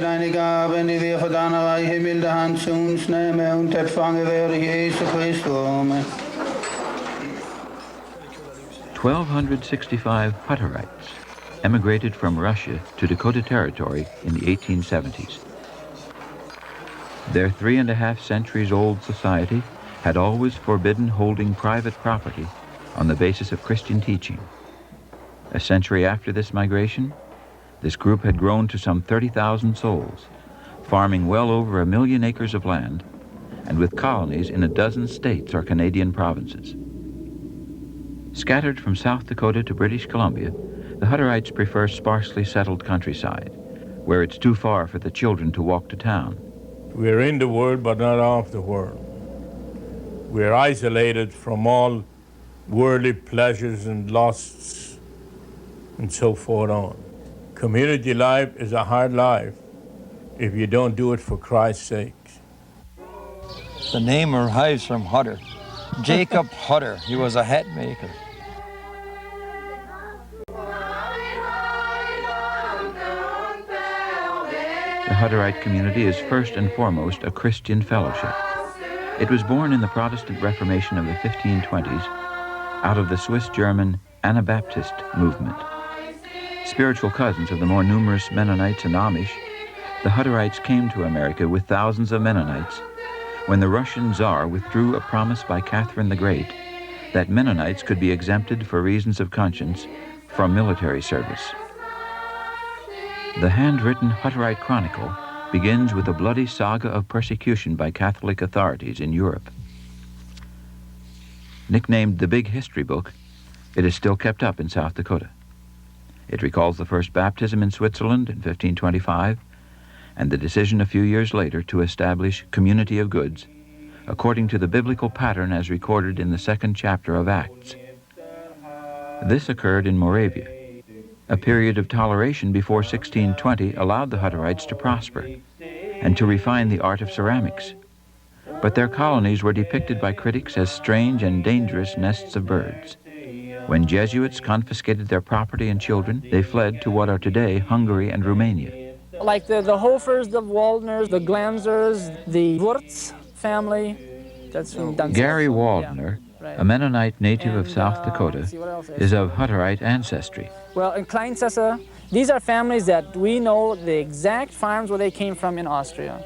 deine Gaben, die wir von deiner reiche milde Hand zu uns nehmen und empfangen werde Jesu Christus. Amen. 1,265 Hutterites emigrated from Russia to Dakota Territory in the 1870s. Their 3.5 centuries old society had always forbidden holding private property on the basis of Christian teaching. A century after this migration, this group had grown to some 30,000 souls, farming well over 1 million acres of land, and with colonies in a dozen states or Canadian provinces. Scattered from South Dakota to British Columbia, the Hutterites prefer sparsely settled countryside, where it's too far for the children to walk to town. We're in the world, but not of the world. We're isolated from all worldly pleasures and lusts and so forth on. Community life is a hard life if you don't do it for Christ's sake. The name arrives from Hutter. Jacob Hutter, he was a hat maker. The Hutterite community is first and foremost a Christian fellowship. It was born in the Protestant Reformation of the 1520s out of the Swiss-German Anabaptist movement. Spiritual cousins of the more numerous Mennonites and Amish, the Hutterites came to America with thousands of Mennonites when the Russian Tsar withdrew a promise by Catherine the Great that Mennonites could be exempted for reasons of conscience from military service. The handwritten Hutterite Chronicle begins with a bloody saga of persecution by Catholic authorities in Europe. Nicknamed the Big History Book, it is still kept up in South Dakota. It recalls the first baptism in Switzerland in 1525 and the decision a few years later to establish community of goods according to the biblical pattern as recorded in the 2nd chapter of Acts. This occurred in Moravia. A period of toleration before 1620 allowed the Hutterites to prosper and to refine the art of ceramics. But their colonies were depicted by critics as strange and dangerous nests of birds. When Jesuits confiscated their property and children, they fled to what are today Hungary and Romania. Like the Hofers, the Waldners, the Glanzers, the Wurtz family, that's from Dunsmith. Gary Waldner, a Mennonite native of South Dakota, is of Hutterite ancestry. Well, in Kleinsasse, these are families that we know the exact farms where they came from in Austria,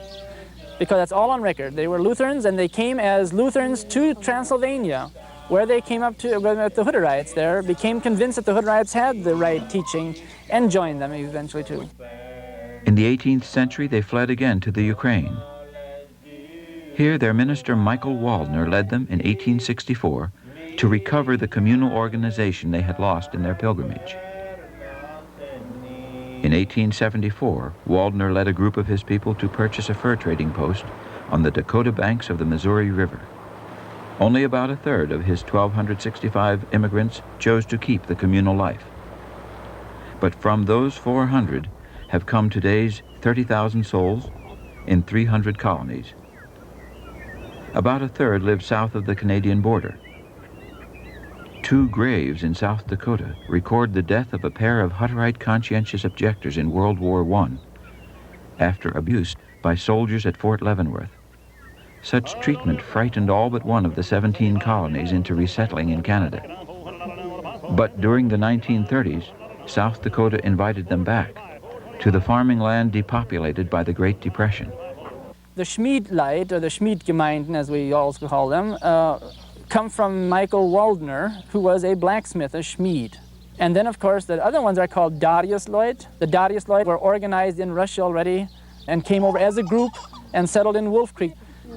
because that's all on record. They were Lutherans, and they came as Lutherans to Transylvania, where they came up to with the Hutterites there, became convinced that the Hutterites had the right teaching, and joined them eventually too. In the 18th century, they fled again to the Ukraine. Here, their minister Michael Waldner led them in 1864 to recover the communal organization they had lost in their pilgrimage. In 1874, Waldner led a group of his people to purchase a fur trading post on the Dakota banks of the Missouri River. Only about a third of his 1,265 immigrants chose to keep the communal life. But from those 400 have come today's 30,000 souls in 300 colonies. About a third live south of the Canadian border. 2 graves in South Dakota record the death of a pair of Hutterite conscientious objectors in World War I after abuse by soldiers at Fort Leavenworth. Such treatment frightened all but one of the 17 colonies into resettling in Canada. But during the 1930s, South Dakota invited them back to the farming land depopulated by the Great Depression. The Schmiedleit, or the Schmiedgemeinden as we also call them, come from Michael Waldner, who was a blacksmith, a Schmied. And then, of course, the other ones are called Darius-Leut. The Darius-Leut were organized in Russia already and came over as a group and settled in Wolf Creek.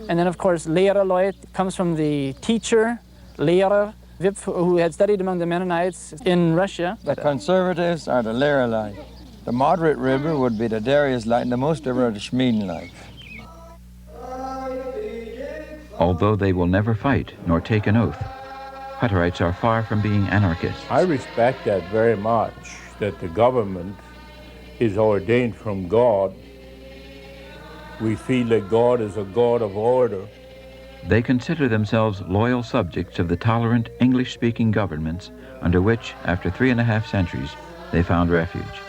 And then, of course, Lehrer-Leut comes from the teacher, Lehrer, Wipf, who had studied among the Mennonites in Russia. The conservatives are the Lehrer-Leut. The moderate river would be the Darius-Leut, and the most river are the Schmieden-Leut. Although they will never fight nor take an oath, Hutterites are far from being anarchists. I respect that very much, that the government is ordained from God. We feel that God is a God of order. They consider themselves loyal subjects of the tolerant English-speaking governments under which, after 3.5 centuries, they found refuge.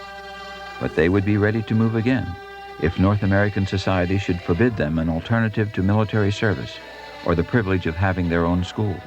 But they would be ready to move again if North American society should forbid them an alternative to military service or the privilege of having their own schools.